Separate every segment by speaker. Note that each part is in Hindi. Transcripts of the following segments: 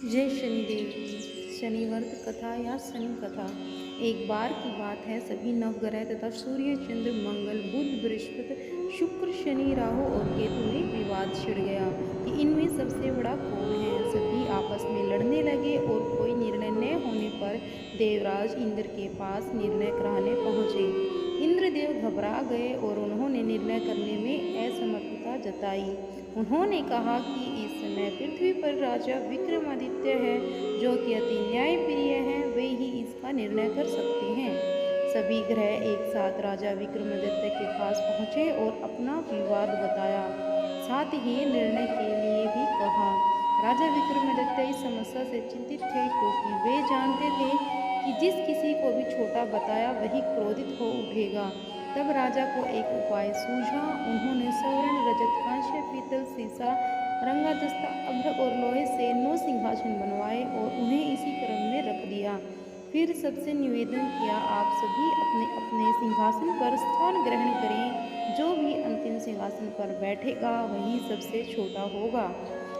Speaker 1: जय शनिदेव की शनिवर्त कथा या शनि कथा। एक बार की बात है, सभी नवग्रह तथा सूर्य, चंद्र, मंगल, बुध, बृहस्पति, शुक्र, शनि, राहु और केतु में विवाद छिड़ गया कि इनमें सबसे बड़ा कौन है। सभी आपस में लड़ने लगे और कोई निर्णय न होने पर देवराज इंद्र के पास निर्णय कराने पहुँचे। इंद्रदेव घबरा गए और उन्होंने निर्णय करने में असमर्थता जताई। उन्होंने कहा कि इस समय पृथ्वी पर राजा विक्रमादित्य है, जो कि अति न्यायप्रिय हैं, वे ही इसका निर्णय कर सकते हैं। सभी ग्रह एक साथ राजा विक्रमादित्य के पास पहुँचे और अपना विवाद बताया, साथ ही निर्णय के लिए भी कहा। राजा विक्रमादित्य इस समस्या से चिंतित थे, क्योंकि वे जानते थे कि जिस किसी को भी छोटा बताया वही क्रोधित हो उठेगा। तब राजा को एक उपाय सूझा। उन्होंने स्वर्ण, रजत, कांस्य, पीतल, सीसा, रंगा दस्ता, अभ्रक और लोहे से 9 सिंहासन बनवाए और उन्हें इसी क्रम में रख दिया। फिर सबसे निवेदन किया, आप सभी अपने अपने सिंहासन पर स्थान ग्रहण करें। जो भी अंतिम सिंहासन पर बैठेगा वही सबसे छोटा होगा।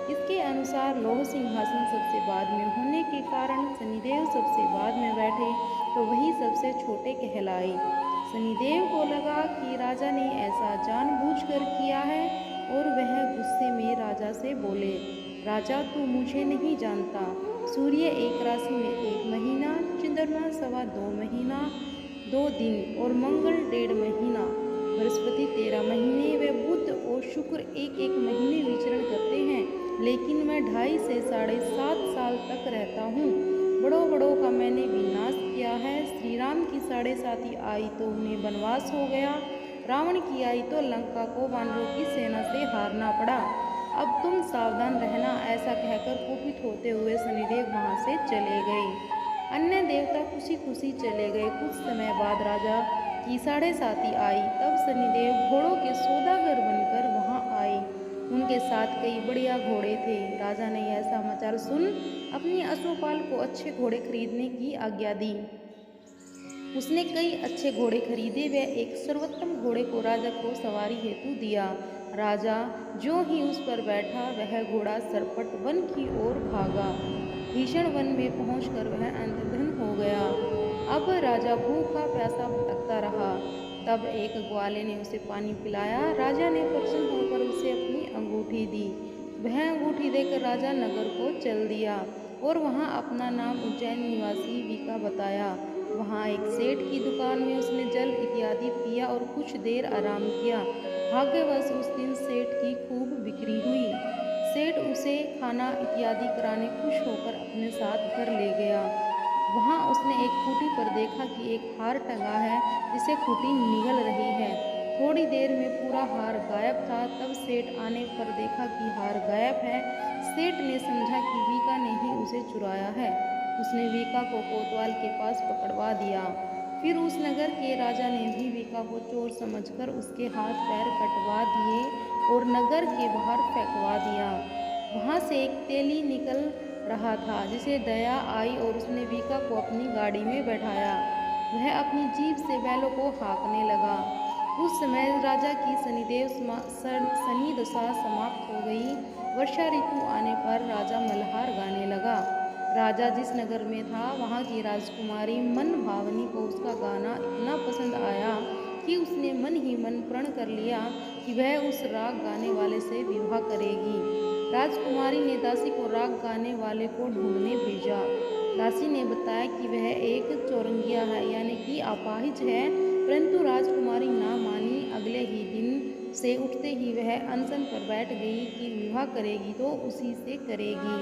Speaker 1: इसके अनुसार लौह सिंहासन सबसे बाद में होने के कारण शनिदेव सबसे बाद में बैठे, तो वही सबसे छोटे कहलाए। शनिदेव को लगा कि राजा ने ऐसा जानबूझकर किया है और वह गुस्से में राजा से बोले, राजा तू मुझे नहीं जानता। सूर्य एक राशि में 1 महीना, चंद्रमा 2.25 महीना 2 दिन और मंगल 1.5 महीना, बृहस्पति 13 महीने व बुध और शुक्र 1-1 महीने विचरण करते हैं, लेकिन मैं 2.5 से 7.5 साल तक रहता हूँ। बड़ों बड़ों का मैंने विनाश किया है। श्री राम की 7.5 आई तो उन्हें वनवास हो गया, रावण की आई तो लंका को वानरों की सेना से हारना पड़ा। अब तुम सावधान रहना। ऐसा कहकर कुपित होते हुए शनिदेव वहाँ से चले गए। अन्य देवता खुशी खुशी चले गए। कुछ समय बाद राजा की 7.5 आई। तब शनिदेव घोड़ों के सौदागर बनकर वहाँ आए। उनके साथ कई बढ़िया घोड़े थे। राजा ने यह समाचार सुन अपनी अश्वपाल को अच्छे घोड़े खरीदने की आज्ञा दी। उसने कई अच्छे घोड़े खरीदे व एक सर्वोत्तम घोड़े को राजा को सवारी हेतु दिया। राजा जो ही उस पर बैठा, वह घोड़ा सरपट वन की ओर भागा। भीषण वन में पहुंचकर वह अंतर्धान हो गया। अब राजा भूखा प्यासा भटकता रहा। तब एक ग्वाले ने उसे पानी पिलाया। राजा ने प्रसन्न होकर उसे अपनी अंगूठी दी। वह अंगूठी देकर राजा नगर को चल दिया और वहाँ अपना नाम उज्जैन निवासी वीका बताया। वहाँ एक सेठ की दुकान में उसने जल इत्यादि पिया और कुछ देर आराम किया। भाग्यवश उस दिन सेठ की खूब बिक्री हुई। सेठ उसे खाना इत्यादि कराने खुश होकर अपने साथ घर ले गया। वहाँ उसने एक खूंटी पर देखा कि एक हार टंगा है, जिसे खूंटी निगल रही है। थोड़ी देर में पूरा हार गायब था। तब सेठ आने पर देखा कि हार गायब है। सेठ ने समझा कि वीका ने ही उसे चुराया है। उसने वीका को कोतवाल के पास पकड़वा दिया। फिर उस नगर के राजा ने भी वीका को चोर समझकर उसके हाथ पैर कटवा दिए और नगर के बाहर फेंकवा दिया। वहाँ से एक तेली निकल रहा था, जिसे दया आई और उसने वीका को अपनी गाड़ी में बैठाया। वह अपनी जीभ से बैलों को हाँकने लगा। उस समय राजा की शनि दशा समाप्त हो गई। वर्षा ऋतु आने पर राजा मल्हार गाने लगा। राजा जिस नगर में था, वहाँ की राजकुमारी मन भावनी को उसका गाना इतना पसंद आया कि उसने मन ही मन प्रण कर लिया कि वह उस राग गाने वाले से विवाह करेगी। राजकुमारी ने दासी को राग गाने वाले को ढूंढने भेजा। दासी ने बताया कि वह एक चौरंगिया है, यानी कि अपाहिज है, परंतु राजकुमारी ना मानी। अगले ही दिन से उठते ही वह अनशन पर बैठ गई कि विवाह करेगी तो उसी से करेगी।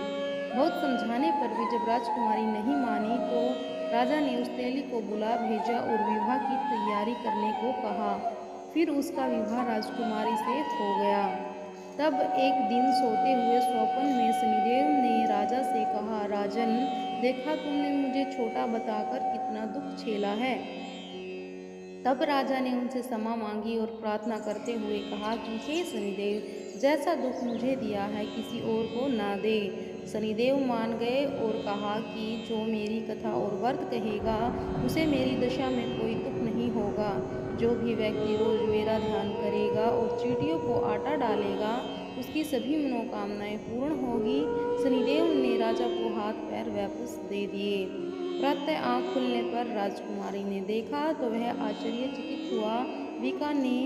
Speaker 1: बहुत समझाने पर भी जब राजकुमारी नहीं मानी, तो राजा ने उस तेली को बुला भेजा और विवाह की तैयारी करने को कहा। फिर उसका विवाह राजकुमारी से हो गया। तब एक दिन सोते हुए स्वप्न में शनिदेव ने राजा से कहा, राजन, देखा तुमने मुझे छोटा बताकर कितना दुख झेला है। तब राजा ने उनसे क्षमा मांगी और प्रार्थना करते हुए कहा कि हे शनिदेव, जैसा दुख मुझे दिया है किसी और को ना दे। शनिदेव मान गए और कहा कि जो मेरी कथा और व्रत कहेगा, उसे मेरी दशा में कोई दुख नहीं होगा। जो भी व्यक्ति रोज मेरा ध्यान करेगा और चींटियों को आटा डालेगा, उसकी सभी मनोकामनाएं पूर्ण होगी। शनिदेव ने राजा को हाथ पैर वापस दे दिए। प्रातः आँख खुलने पर राजकुमारी ने देखा तो वह आश्चर्यचकित हुआ। विका ने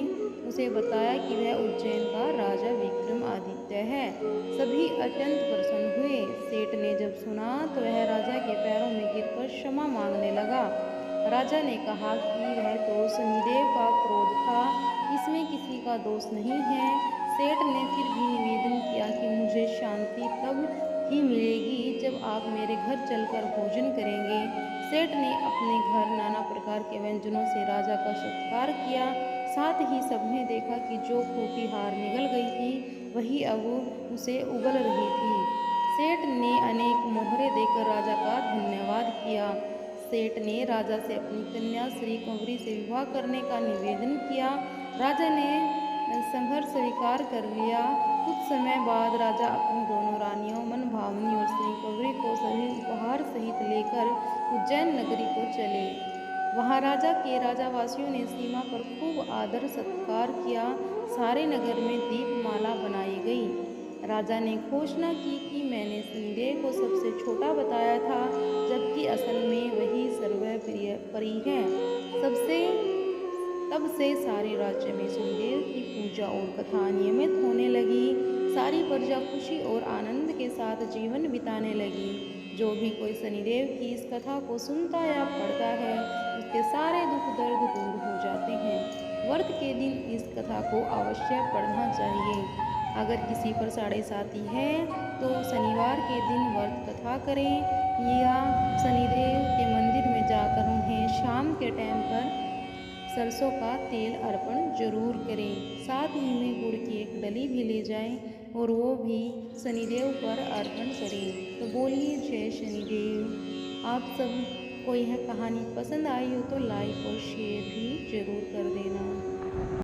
Speaker 1: उसे बताया कि वह उज्जैन का राजा विक्रमादित्य है। सभी अत्यंत प्रसन्न हुए। सेठ ने जब सुना तो वह राजा के पैरों में गिरकर क्षमा मांगने लगा। राजा ने कहा कि वह तो शनिदेव का क्रोध था, इसमें किसी का दोष नहीं है। सेठ ने फिर भी निवेदन किया कि मुझे शांति तब ही मिलेगी जब आप मेरे घर चलकर भोजन करेंगे। सेठ ने अपने घर नाना प्रकार के व्यंजनों से राजा का सत्कार किया। साथ ही सबने देखा कि जो फूटी हार निगल गई थी वही अब उसे उगल रही थी। सेठ ने अनेक मोहरे देकर राजा का धन्यवाद किया। सेठ ने राजा से अपनी कन्या श्री कंवरी से विवाह करने का निवेदन किया। राजा ने संघर्ष स्वीकार कर लिया। कुछ समय बाद राजा अपनी दोनों रानियों मनभावनी और श्री कंवरी को सभी उपहार सहित लेकर उज्जैन नगरी को चले। वहाँ राजा के राजावासियों ने सीमा पर खूब आदर सत्कार किया। सारे नगर में दीपमाला बनाई गई। राजा ने घोषणा की कि मैंने शनिदेव को सबसे छोटा बताया था, जबकि असल में वही सर्वप्रिय परी है। तब से सारे राज्य में शनिदेव की पूजा और कथा नियमित होने लगी। सारी प्रजा खुशी और आनंद के साथ जीवन बिताने लगी। जो भी कोई शनिदेव की इस कथा को सुनता या पढ़ता है, उसके सारे दुख दर्द दूर हो जाते हैं। व्रत के दिन इस कथा को अवश्य पढ़ना चाहिए। अगर किसी पर साढ़े साती है तो शनिवार के दिन व्रत कथा करें या शनिदेव के मंदिर में जाकर उन्हें शाम के टाइम पर सरसों का तेल अर्पण जरूर करें। साथ ही में गुड़ की एक डली भी ले जाएं और वो भी शनिदेव पर अर्पण करें। तो बोलिए जय शनिदेव। आप सब को यह कहानी पसंद आई हो तो लाइक और शेयर